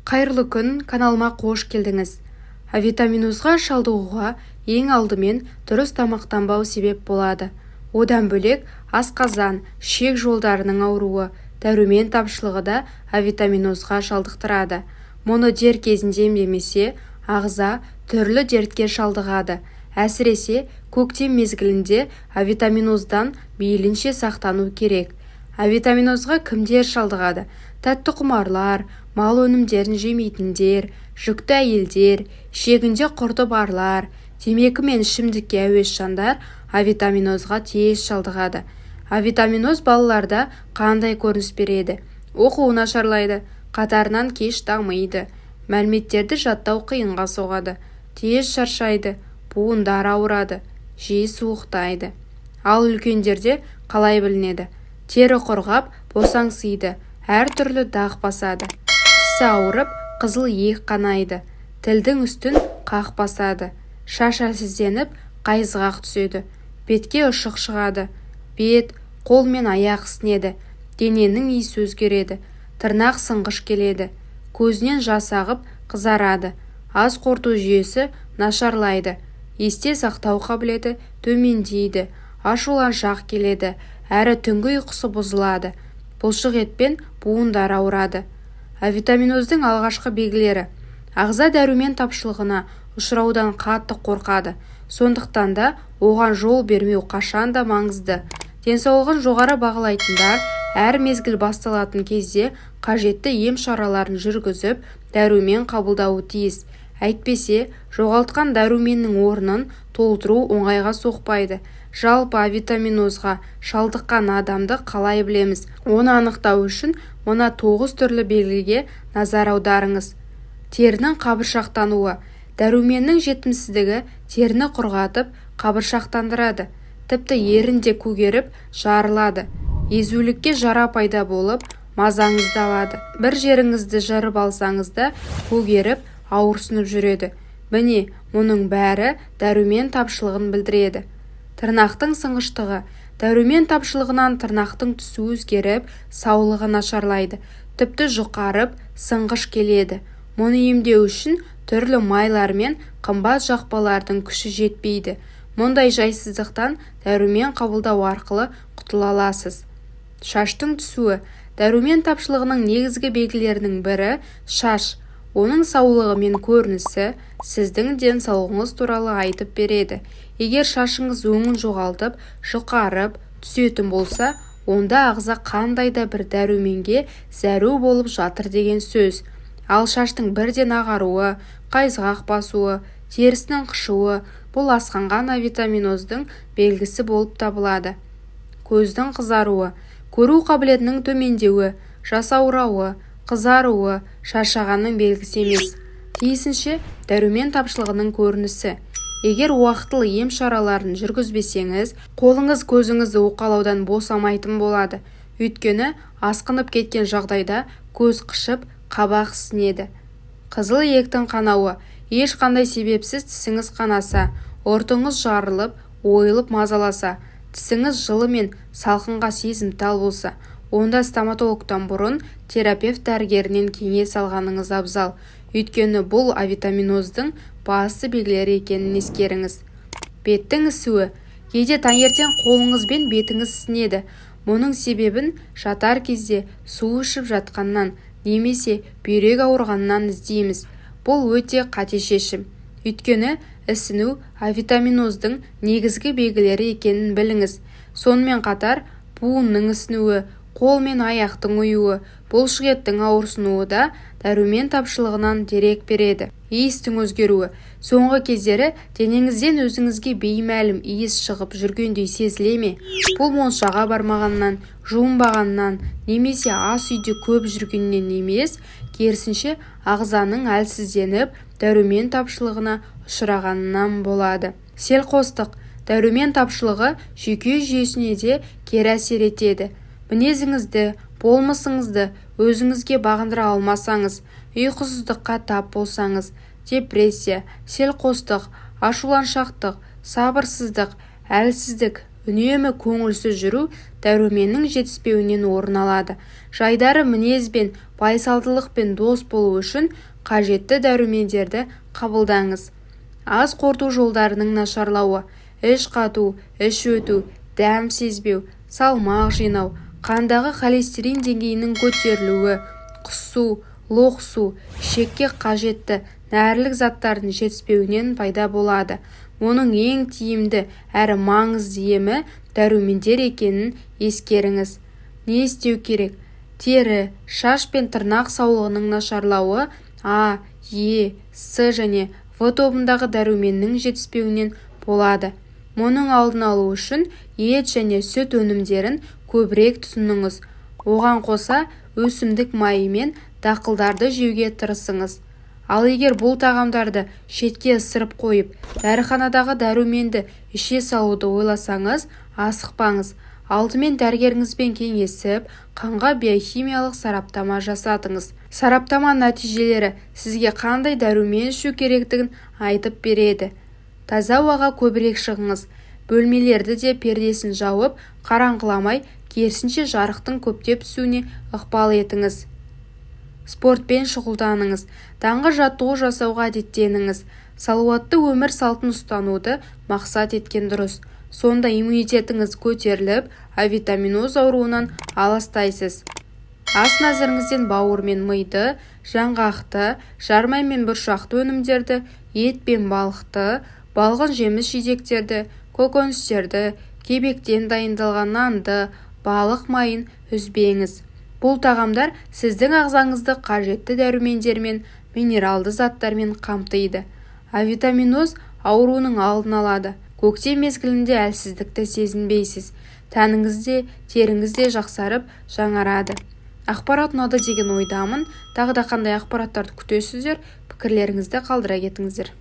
Қайырлы күн, каналыма қош келдіңіз. Авитаминозға шалдығуға ең алдымен дұрыс тамақтанбау себеп болады. Одан бөлек асқазан, ішек жолдарының ауруы, дәрумен тапшылығы да авитаминозға шалдықтырады. Мұны дер кезінде емдемесе, ағза түрлі дертке шалдығады. Әсіресе көктем мезгілінде авитаминоздан мейлінше сақтану керек. Авитаминозға кімдер шалдығады? Тәтті құмарлар, мал өнімдерін жемейтіндер, жүкті әйелдер, ішегінде құрты барлар, темекі мен ішімдікке әуес жандар авитаминозға тез шалдығады. Авитаминоз балаларда қандай көрініс береді? Оқуы нашарлайды, қатарынан кеш дамиды, мәліметтерді жаттау қиынға соғады, тез шаршайды, буындары ауырады, жиі суықтайды. Ал үлкендерде қалай білінеді? Тері құрғап, босаңсиды, әр түрлі дақ басады, тісі ауырып, қызыл иек қанайды, тілдің үстін қақ басады, шаш әлсізденіп, қайызғақ түседі, бетке ұшық шығады, бет, қол мен аяқ ісінеді, дененің иісі өзгереді, тырнақ сынғыш келеді, көзінен жас ағып қызарады, ас қорыту жүйесі нашарлайды, есте сақтау қабілеті төмендейді, ашуланшақ келеді, әрі түнгі ұйқысы бұзылады, бұлшық етпен буындар ауырады. Авитаминоздың алғашқы белгілері: ағза дәрумен тапшылығына ұшыраудан қатты қорқады, сондықтан да оған жол бермеу қашан да маңызды. Денсаулығын жоғары бағалайтындар әр мезгіл басталатын кезде қажетті ем шараларын жүргізіп, дәрумен қабылдауы тиіс. Әйтпесе, жоғалтқан дәруменнің орнын толтыру оңайға соқпайды. Жалпы авитаминозға шалдыққан адамды қалай білеміз? Оны анықтау үшін мына 9 түрлі белгіге назар аударыңыз. Терінің қабыршақтануы. Дәруменнің жетімсіздігі теріні құрғатып, қабыршақтандырады. Тіпті ерінде көгеріп, жарылады. Езулікке жара пайда болып, мазаңызды алады. Бір жеріңізді жарып алсаңыз да көгеріп, ауырсынып жүреді. Міне, мұның бәрі дәрумен тапшылығын білдіреді. Тырнақтың сынғыштығы. Дәрумен тапшылығынан тырнақтың түсі өзгеріп, саулығы нашарлайды. Тіпті жұқарып, сынғыш келеді. Мұны емдеу үшін түрлі майлар мен қымбат жақпалардың күші жетпейді. Мұндай жайсыздықтан дәрумен қабылдау арқылы құтыла аласыз. Шаштың түсуі. Дәрумен тапшылығының негізгі белгілерінің бірі шаш. Оның саулығы мен көрінісі сіздің денсаулығыңыз туралы айтып береді. Егер шашыңыз өңін жоғалтып, жұқарып, түсетін болса, онда ағза қандай да бір дәруменге зәру болып жатыр деген сөз. Ал шаштың бірден ағаруы, қайызғақ басуы, терісінің қышуы бұл асқынған авитаминоздың белгісі болып табылады. Көздің қызаруы, көру қабілетінің төмендеуі, жасаурауы, қызаруы шаршағанның белгісі емес. Тиісінше дәрумен тапшылығының көрінісі. Егер уақытылы ем шараларын жүргізбесеңіз, қолыңыз көзіңізді уқалаудан босамайтын болады. Өйткені асқынып кеткен жағдайда көз қышып, қабақ ісінеді. Қызыл иектің қанауы. Ешқандай себепсіз тісіңіз қанаса, ұртыңыз жарылып, ойылып мазаласа, тісіңіз жылы мен салқынға сезімтал болса, онда стоматологтан бұрын терапевт дәрігерінен кеңес алғаныңыз абзал. Өйткені бұл авитаминоздың басты белгілері екенін ескеріңіз. Беттің ісуі. Кейде таңертең қолыңыз бен бетіңіз ісінеді. Мұның себебін жатар кезде су ішіп жатқаннан немесе бүйрек ауырғаннан іздейміз. Бұл өте қате шешім. Өйткені ісіну авитаминоздың негізгі белгілері екенін біліңіз. Сонымен қатар буынның ісінуі, қол мен аяқтың ұюы, бұлшық еттің ауырсынуы да дәрумен тапшылығынан дерек береді. Иістің өзгеруі. Соңғы кездері денеңізден өзіңізге беймәлім иіс шығып жүргендей сезіле ме? Бұл моншаға бармағаннан, жуынбағаннан, немесе ас үйде көп жүргеннен емес, керісінше ағзаның әлсізденіп, дәрумен тапшылығына ұшырағанынан болады. Селқостық. Дәрумен тапшылығы жүйке жүйесіне де кері әсер етеді. Мінезіңізді, болмысыңызды өзіңізге бағындыра алмасаңыз, ұйқысыздыққа тап болсаңыз, депрессия, селқостық, ашуланшақтық, сабырсыздық, әлсіздік, үнемі көңілсіз жүру дәруменнің жетіспеуінен орын алады. Жайдары мінезбен, байсалдылықпен дос болу үшін қажетті дәрумендерді қабылдаңыз. Ас қорыту жолдарының нашарлауы, іш қату, іш өту, дәм сезбеу, салмақ жинау, қандағы холестерин деңгейінің көтерілуі, құсу, лоқсу, ішекке қажетті нәрлік заттардың жетіспеуінен пайда болады. Оның ең тиімді әрі маңызды емі дәрумендер екенін ескеріңіз. Не істеу керек? Тері, шаш пен тырнақ саулығының нашарлауы А, Е, С және В тобындағы дәруменнің жетіспеуінен болады. Мұның алдын алу үшін ет және сүт өнімдерін көбірек тұтыныңыз. Оған қоса өсімдік майы мен дақылдарды жеуге тырысыңыз. Ал егер бұл тағамдарды шетке ысырып қойып, дәріханадағы дәруменді іше салуды ойласаңыз, асықпаңыз. Алдымен дәрігеріңізбен кеңесіп, қанға биохимиялық сараптама жасатыңыз. Сараптама нәтижелері сізге қандай дәрумен ішу керектігін айтып береді. Таза ауаға көбірек шығыңыз. Бөлмелерді де пердесін жауып, қараңғыламай, керісінше жарықтың көптеп түсуіне ықпал етіңіз. Спортпен шұғылданыңыз. Таңғы жаттығу жасауға әдеттеніңіз. Салауатты өмір салтын ұстануды мақсат еткен дұрыс. Сонда иммунитетіңіз көтеріліп, авитаминоз ауруынан аластайсыз. Ас мәзіріңізден бауыр мен миды, жаңғақты, жармай мен бұршақты өнімдерді, ет пен балықты, балғын жеміс-жидектерді, көкөністерді, кебектен дайындалған нанды, балық майын үзбеңіз. Бұл тағамдар сіздің ағзаңызды қажетті дәрумендермен, минералды заттармен қамтиды. Авитаминоз ауруының алдын алады. Көктем мезгілінде әлсіздікті сезінбейсіз. Тәніңіз де, теріңіз де жақсарып, жаңарады. Ақпарат ұнады деген ойдамын. Тағы да қандай ақпараттарды күтесіздер? Пікірлеріңізді қалдыра кетіңіздер.